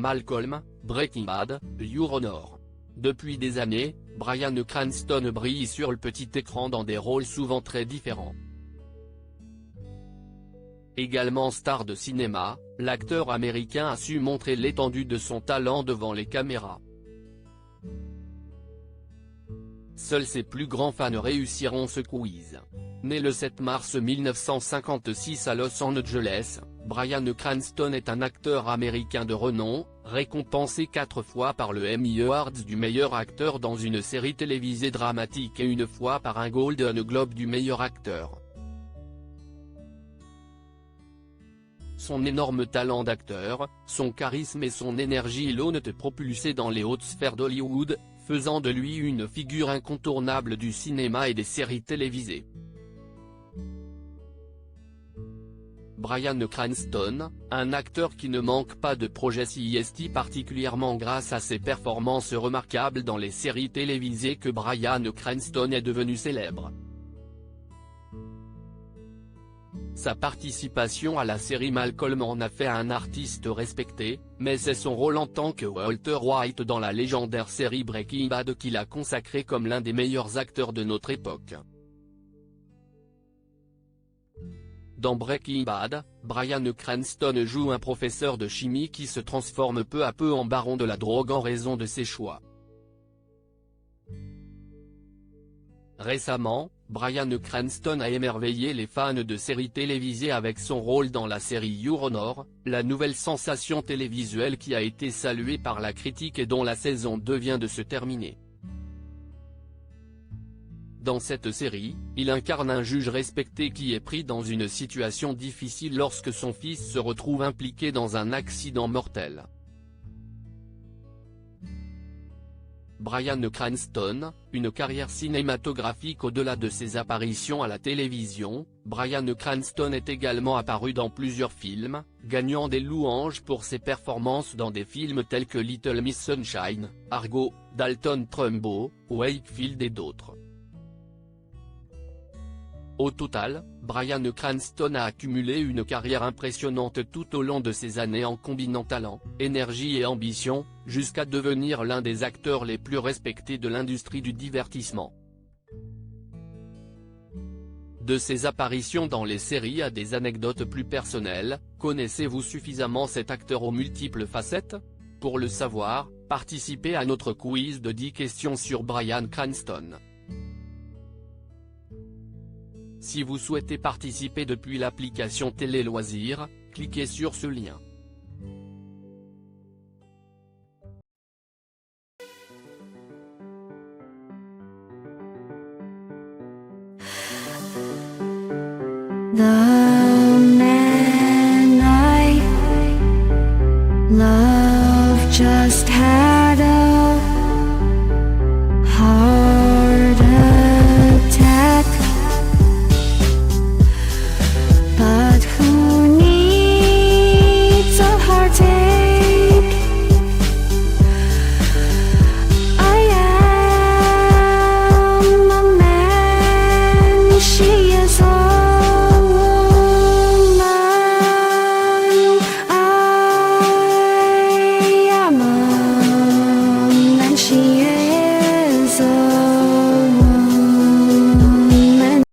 Malcolm, Breaking Bad, Your Honor. Depuis des années, Bryan Cranston brille sur le petit écran dans des rôles souvent très différents. Également star de cinéma, l'acteur américain a su montrer l'étendue de son talent devant les caméras. Seuls ses plus grands fans réussiront ce quiz. Né le 7 mars 1956 à Los Angeles, Bryan Cranston est un acteur américain de renom, récompensé 4 fois par le Emmy Awards du meilleur acteur dans une série télévisée dramatique et une fois par un Golden Globe du meilleur acteur. Son énorme talent d'acteur, son charisme et son énergie l'ont propulsé dans les hautes sphères d'Hollywood, faisant de lui une figure incontournable du cinéma et des séries télévisées. Bryan Cranston, un acteur qui ne manque pas de projets particulièrement grâce à ses performances remarquables dans les séries télévisées que Bryan Cranston est devenu célèbre. Sa participation à la série Malcolm en a fait un artiste respecté, mais c'est son rôle en tant que Walter White dans la légendaire série Breaking Bad qui l'a consacré comme l'un des meilleurs acteurs de notre époque. Dans Breaking Bad, Bryan Cranston joue un professeur de chimie qui se transforme peu à peu en baron de la drogue en raison de ses choix. Récemment, Bryan Cranston a émerveillé les fans de séries télévisées avec son rôle dans la série Your Honor, la nouvelle sensation télévisuelle qui a été saluée par la critique et dont la saison 2 vient de se terminer. Dans cette série, il incarne un juge respecté qui est pris dans une situation difficile lorsque son fils se retrouve impliqué dans un accident mortel. Bryan Cranston, une carrière cinématographique au-delà de ses apparitions à la télévision, Bryan Cranston est également apparu dans plusieurs films, gagnant des louanges pour ses performances dans des films tels que Little Miss Sunshine, Argo, Dalton Trumbo, Wakefield et d'autres. Au total, Bryan Cranston a accumulé une carrière impressionnante tout au long de ses années en combinant talent, énergie et ambition, jusqu'à devenir l'un des acteurs les plus respectés de l'industrie du divertissement. De ses apparitions dans les séries à des anecdotes plus personnelles, connaissez-vous suffisamment cet acteur aux multiples facettes? Pour le savoir, participez à notre quiz de 10 questions sur Bryan Cranston. Si vous souhaitez participer depuis l'application Télé Loisirs, cliquez sur ce lien. 나